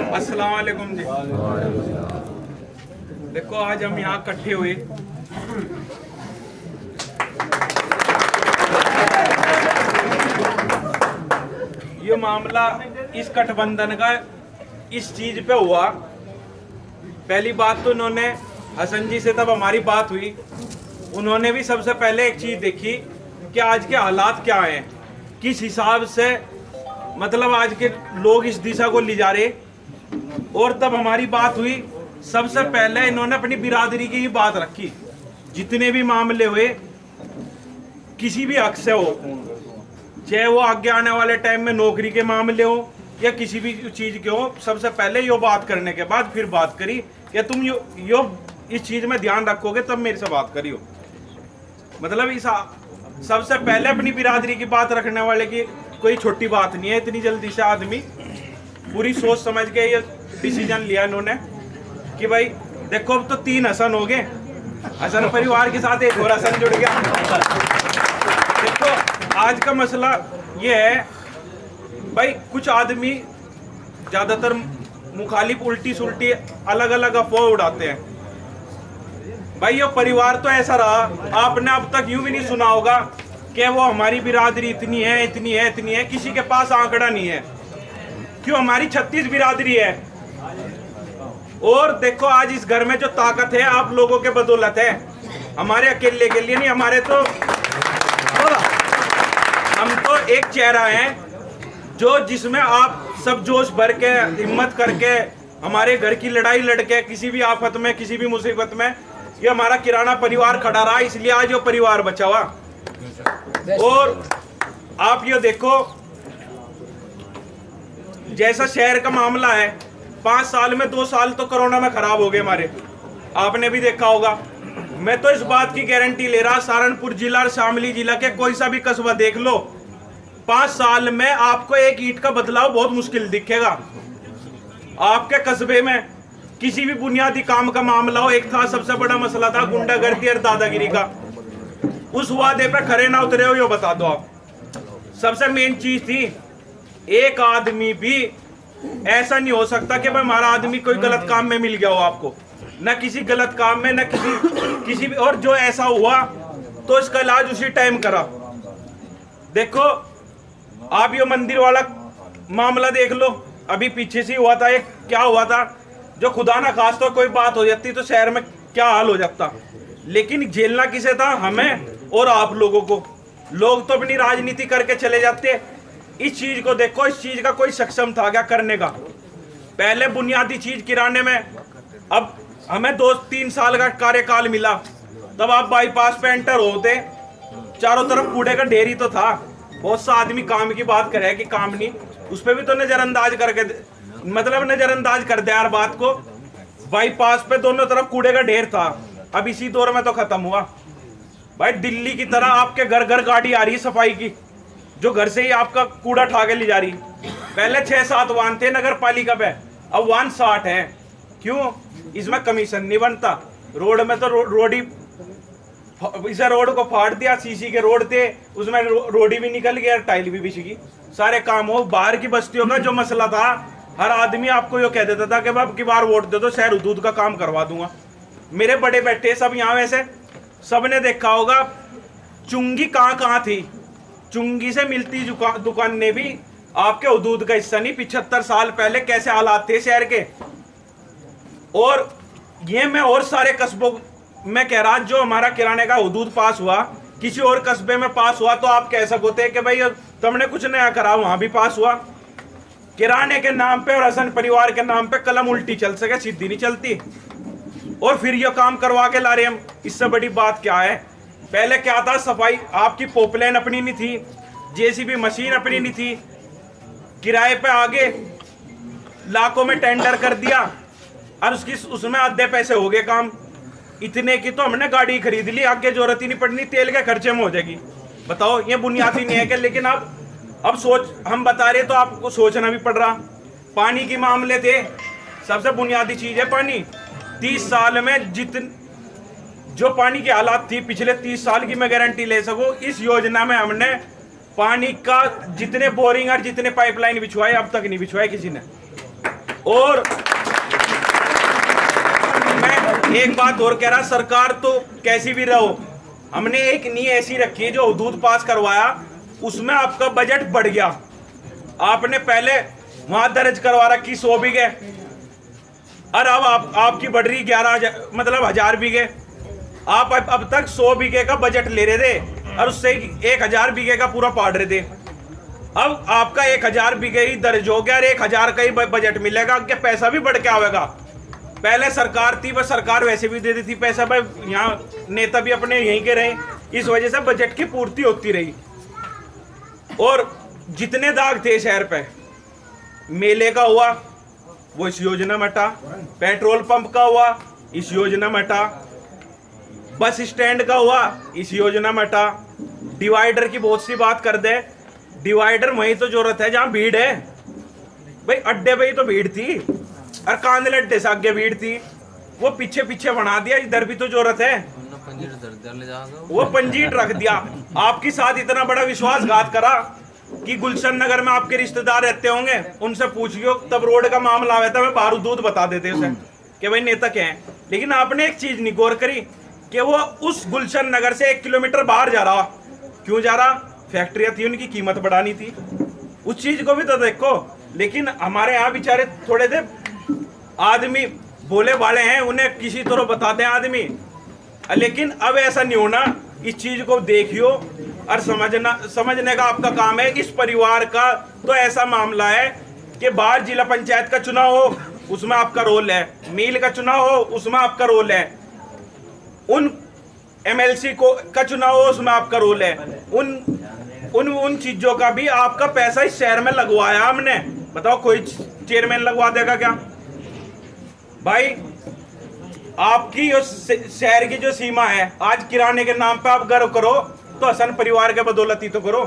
अस्सलाम वालेकुम जी। देखो आज हम यहाँ इकट्ठे हुए ये मामला इस गठबंधन का इस चीज पे हुआ। पहली बात तो उन्होंने हसन जी से तब हमारी बात हुई, उन्होंने भी सबसे पहले एक चीज देखी कि आज के हालात क्या हैं, किस हिसाब से मतलब आज के लोग इस दिशा को ले जा रहे। और तब हमारी बात हुई, सबसे पहले इन्होंने अपनी बिरादरी की ही बात रखी। जितने भी मामले हुए किसी भी हक से हो, चाहे वो आगे आने वाले टाइम में नौकरी के मामले हो या किसी भी चीज के हो, सबसे पहले यो बात करने के बाद फिर बात करी कि तुम यो इस चीज में ध्यान रखोगे तब मेरे से बात करियो। मतलब इस सबसे पहले अपनी बिरादरी की बात रखने वाले की कोई छोटी बात नहीं है। इतनी जल्दी से आदमी पूरी सोच समझ के ये डिसीजन लिया इन्होंने कि भाई देखो अब तो 3 हसन हो गए, हसन परिवार के साथ एक और हसन जुड़ गया। देखो आज का मसला ये है भाई, कुछ आदमी ज्यादातर मुखालिफ उल्टी सुल्टी अलग अलग अफवाह उड़ाते हैं। भाई ये परिवार तो ऐसा रहा, आपने अब तक यूं भी नहीं सुना होगा कि वो हमारी बिरादरी इतनी है इतनी है इतनी है, किसी के पास आंकड़ा नहीं है। क्यों? हमारी 36 बिरादरी है। और देखो आज इस घर में जो ताकत है आप लोगों के बदौलत है, हमारे अकेले के लिए नहीं। हमारे तो हम तो एक चेहरा है जो जिसमें आप सब जोश भर के हिम्मत करके हमारे घर की लड़ाई लड़के किसी भी आफत में किसी भी मुसीबत में ये हमारा किराना परिवार खड़ा रहा, इसलिए आज ये परिवार बचा हुआ। और आप ये देखो जैसा शहर का मामला है, 5 साल में 2 साल तो कोरोना में खराब हो गए हमारे, आपने भी देखा होगा। मैं तो इस बात की गारंटी ले रहा, सहारनपुर जिला और शामली जिला के कोई सा भी कस्बा देख लो, 5 साल में आपको एक ईंट का बदलाव बहुत मुश्किल दिखेगा। आपके कस्बे में किसी भी बुनियादी काम का मामला हो, एक था सबसे बड़ा मसला था गुंडागर्दी और दादागिरी का, उस वादे पे खरे ना उतरे हो ये बता दो आप। सबसे मेन चीज थी, एक आदमी भी ऐसा नहीं हो सकता कि भाई हमारा आदमी कोई गलत काम में मिल गया हो आपको, न किसी गलत काम में न किसी भी। और जो ऐसा हुआ तो इसका इलाज उसी टाइम करा। देखो आप ये मंदिर वाला मामला देख लो, अभी पीछे से हुआ था, एक क्या हुआ था, जो खुदा ना खास तो कोई बात हो जाती तो शहर में क्या हाल हो जाता। लेकिन झेलना किसे था? हमें और आप लोगों को। लोग तो अपनी राजनीति करके चले जाते। इस चीज को देखो, इस चीज का कोई सक्षम था क्या करने का? पहले बुनियादी चीज किराने में, अब हमें 2-3 साल का कार्यकाल मिला, तब आप बाईपास पे एंटर होते, चारों तरफ कूड़े का ढेर ही तो था। बहुत सा आदमी काम की बात करे कि काम नहीं, उस पर भी तो नजरअंदाज करके मतलब नजरअंदाज कर दे यार बात को। बाईपास पे दोनों तरफ कूड़े का ढेर था, अब इसी दौर में तो खत्म हुआ। भाई दिल्ली की तरह आपके घर घर गाड़ी आ रही है सफाई की, जो घर से ही आपका कूड़ा उठा के ले जा रही। पहले 6-7 वाहन थे नगर पालिका पे, अब वाहन 60 है। क्यों? इसमें कमीशन नहीं बनता। रोड में तो रोडी इसे रोड को फाड़ दिया, सीसी के रोड थे उसमें रोडी भी निकल गया, टाइल भी बिछ गई, सारे काम हो। बाहर की बस्तियों का जो मसला था, हर आदमी आपको यो कह देता था कि अब की बार वोट दे दो, शहर दूध का काम करवा दूंगा। मेरे बड़े बैठे सब यहाँ, वैसे सबने देखा होगा चुंगी कहाँ थी। चुंगी से मिलती दुकान ने भी आपके हुदूद का हिस्सा नहीं। 75 साल पहले कैसे हालात थे शहर के। और ये मैं और सारे कस्बों में कह रहा, जो हमारा किराने का हुदूद पास हुआ, किसी और कस्बे में पास हुआ तो आप कह सकते कि भाई तुमने कुछ नया करा, वहां भी पास हुआ। किराने के नाम पे और हसन परिवार के नाम पे कलम उल्टी चल सके, सीधी नहीं चलती। और फिर ये काम करवा के ला रहे हम, इससे बड़ी बात क्या है? पहले क्या था, सफाई आपकी पोपलाइन अपनी नहीं थी, जेसीबी मशीन अपनी नहीं थी, किराए पे आगे लाखों में टेंडर कर दिया और उसमें आधे पैसे हो गए काम। इतने की तो हमने गाड़ी खरीद ली, आगे जरूरत ही नहीं पड़नी, तेल के खर्चे में हो जाएगी। बताओ ये बुनियादी नहीं है क्या? लेकिन अब सोच हम बता रहे तो आपको सोचना भी पड़ रहा। पानी के मामले थे, सबसे बुनियादी चीज है पानी। 30 साल में जो पानी की हालात थी पिछले 30 साल की, मैं गारंटी ले सकूं, इस योजना में हमने पानी का जितने बोरिंग और जितने पाइपलाइन बिछवाए अब तक नहीं बिछवाए किसी ने। और मैं एक बात और कह रहा, सरकार तो कैसी भी रहो, हमने एक नीति ऐसी रखी है, जो हुदूद पास करवाया उसमें आपका बजट बढ़ गया। आपने पहले वहां दर्ज करवा रखी 100 बीघे, और अब आपकी बढ़ रही 11,000 मतलब 1000 बीघे। आप अब तक 100 बीघे का बजट ले रहे थे और उससे 1000 बीघे का पूरा पाड़ रहे थे। अब आपका 1000 बीघे ही दर्ज हो गया और 1000 का ही बजट मिलेगा, क्या पैसा भी बढ़ के आएगा। पहले सरकार थी, बस सरकार वैसे भी दे देती पैसा, भाई यहाँ नेता भी अपने यहीं के रहे, इस वजह से बजट की पूर्ति होती रही। और जितने दाग थे शहर पे, मेले का हुआ वो इस योजना में हटा, पेट्रोल पंप का हुआ इस योजना में हटा, बस स्टैंड का हुआ इस योजना में हटा, डिवाइडर की बहुत सी बात कर दे, डिवाइडर वहीं तो जरूरत है जहां भीड़ है। भाई अड्डे पे ही तो भीड़ थी, और कांदले अड्डे से आगे भीड़ थी, वो पीछे पीछे बना दिया, इधर भी तो जरूरत है, वो पंजीट रख दिया। आपके साथ इतना बड़ा विश्वासघात करा कि गुलशन नगर में आपके रिश्तेदार रहते होंगे, उनसे पूछियो, तब रोड का मामला आया था, मैं बारूद दूध बता देते उसे कि भाई नेता क्या है। लेकिन आपने एक चीज नहीं गौर करी कि वो उस गुलशन नगर से 1 किलोमीटर बाहर जा रहा। क्यों जा रहा? फैक्ट्रियां थी, उनकी कीमत बढ़ानी थी, उस चीज को भी तो देखो। लेकिन हमारे यहाँ बेचारे थोड़े से आदमी भोले वाले हैं, उन्हें किसी तरह बता दें आदमी। लेकिन अब ऐसा नहीं होना, इस चीज को देखियो और समझने का आपका काम है। इस परिवार का तो ऐसा मामला है कि बाहर जिला पंचायत का चुनाव हो उसमें आपका रोल है, मील का चुनाव हो उसमें आपका रोल है, उन एमएलसी को का चुनाव हो उसमें आपका रोल है, उन चीजों का भी आपका पैसा इस शहर में लगवाया हमने। बताओ कोई चेयरमैन लगवा देगा क्या? भाई आपकी शहर की जो सीमा है, आज किराने के नाम पे आप गर्व करो तो हसन परिवार के बदौलत ही तो करो।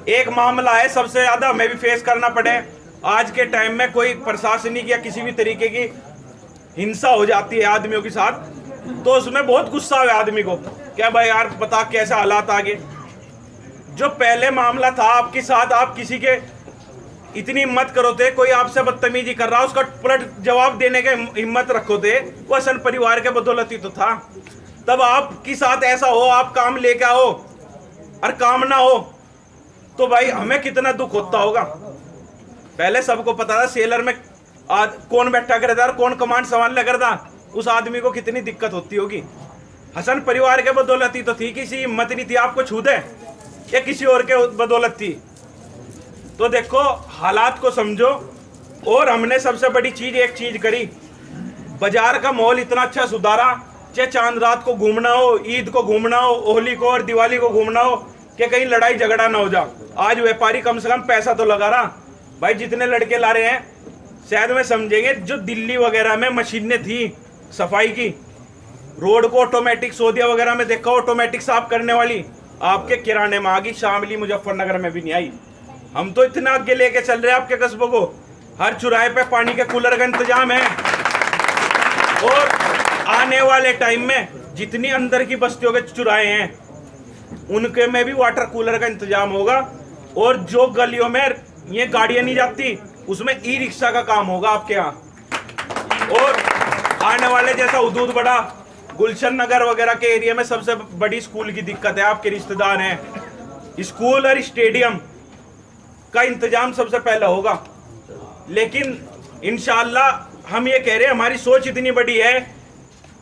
एक मामला है सबसे ज्यादा हमें भी फेस करना पड़े आज के टाइम में, कोई प्रशासनिक या किसी भी तरीके की हिंसा हो जाती है आदमियों के साथ, तो उसमें बहुत गुस्सा है आदमी को, क्या भाई यार बता कैसे हालात आगे। जो पहले मामला था आपके साथ, आप किसी के इतनी हिम्मत करो थे, कोई आपसे बदतमीजी कर रहा उसका पलट जवाब देने के हिम्मत रखो थे, वो हसन परिवार के बदौलत ही तो था। तब आपके साथ ऐसा हो, आप काम लेके आओ और काम ना हो तो भाई हमें कितना दुख होता होगा। पहले सबको पता था सेलर में कौन बैठा करता और कौन कमांड संभाल करता, उस आदमी को कितनी दिक्कत होती होगी। हसन परिवार के बदौलत ही तो थी, किसी हिम्मत नहीं थी आपको छू दे, या किसी और के बदौलत थी। तो देखो हालात को समझो। और हमने सबसे बड़ी चीज एक चीज करी, बाजार का माहौल इतना अच्छा सुधारा, चाहे चांद रात को घूमना हो, ईद को घूमना हो, होली को और दिवाली को घूमना हो, कि कहीं लड़ाई झगड़ा ना हो जा। आज व्यापारी कम से कम पैसा तो लगा रहा। भाई जितने लड़के ला रहे हैं शायद में समझेंगे, जो दिल्ली वगैरह में मशीनें थी सफाई की, रोड को ऑटोमेटिक, सऊदीया वगैरह में देखा ऑटोमेटिक साफ करने वाली, आपके किराने में आ गई, शामली मुजफ्फरनगर में भी नहीं आई। हम तो इतना आगे लेके चल रहे हैं आपके कस्बों को, हर चौराहे पे पानी के कूलर का इंतजाम है। और आने वाले टाइम में जितनी अंदर की बस्तियों के चौराहे हैं उनके में भी वाटर कूलर का इंतजाम होगा। और जो गलियों में ये गाड़ियां नहीं जाती उसमें ई रिक्शा का काम होगा आपके यहाँ। और आने वाले जैसा हुदूद बड़ा गुलशन नगर वगैरह के एरिया में सबसे बड़ी स्कूल की दिक्कत है, आपके रिश्तेदार हैं, स्कूल और स्टेडियम का इंतजाम सबसे पहले होगा। लेकिन इंशाअल्लाह हम ये कह रहे हैं, हमारी सोच इतनी बड़ी है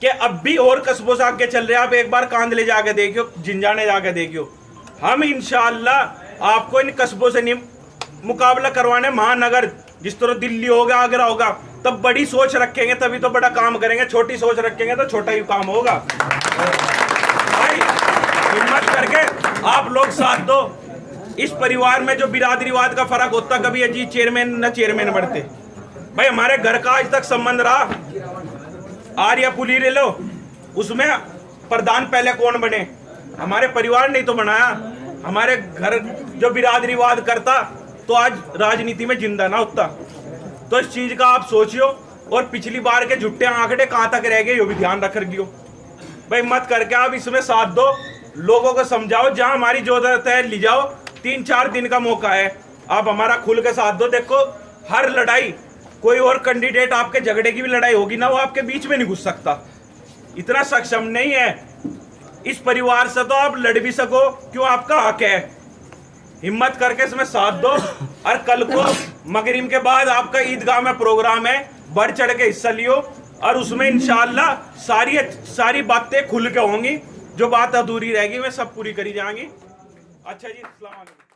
कि अब भी और कस्बों से आगे चल रहे हैं। आप एक बार कांदले जाके देखियो, जिंजाने जाके देखियो, हम इंशाअल्लाह आपको इन कस्बों से नहीं मुकाबला करवाने, महानगर जिस तरह दिल्ली होगा, आगरा होगा, तब बड़ी सोच रखेंगे तभी तो बड़ा काम करेंगे, छोटी सोच रखेंगे तो छोटा ही काम होगा। भाई हिम्मत करके आप लोग साथ दो। इस परिवार में जो बिरादरीवाद का फर्क होता, कभी अजीत चेयरमैन न चेयरमैन बढ़ते। भाई हमारे घर का आज तक संबंध रहा, आर्या पुली ले लो, उसमें प्रधान पहले कौन बने? हमारे परिवार ने तो बनाया। हमारे घर जो बिरादरीवाद करता तो आज राजनीति में जिंदा ना होता। तो इस चीज का आप सोचियो। और पिछली बार के झुट्टे आंकड़े कहाँ तक रह गए ये भी ध्यान रख रखियो। भाई मत करके आप इसमें साथ दो, लोगों को समझाओ, जहां हमारी जरूरत है ले जाओ। 3-4 दिन का मौका है, आप हमारा खुल के साथ दो। देखो हर लड़ाई कोई और कैंडिडेट आपके झगड़े की भी लड़ाई होगी ना, वो आपके बीच में नहीं घुस सकता, इतना सक्षम नहीं है। इस परिवार से तो आप लड़ भी सको, क्यों, आपका हक है। हिम्मत करके इसमें साथ दो, और कल को मगरिब के बाद आपका ईदगाह में प्रोग्राम है, बढ़ चढ़ के हिस्सा लियो, और उसमें इंशाअल्लाह सारी बातें खुल के होंगी, जो बात अधूरी रहेगी वे सब पूरी करी जाएंगी। अच्छा जी, अस्सलाम वालेकुम।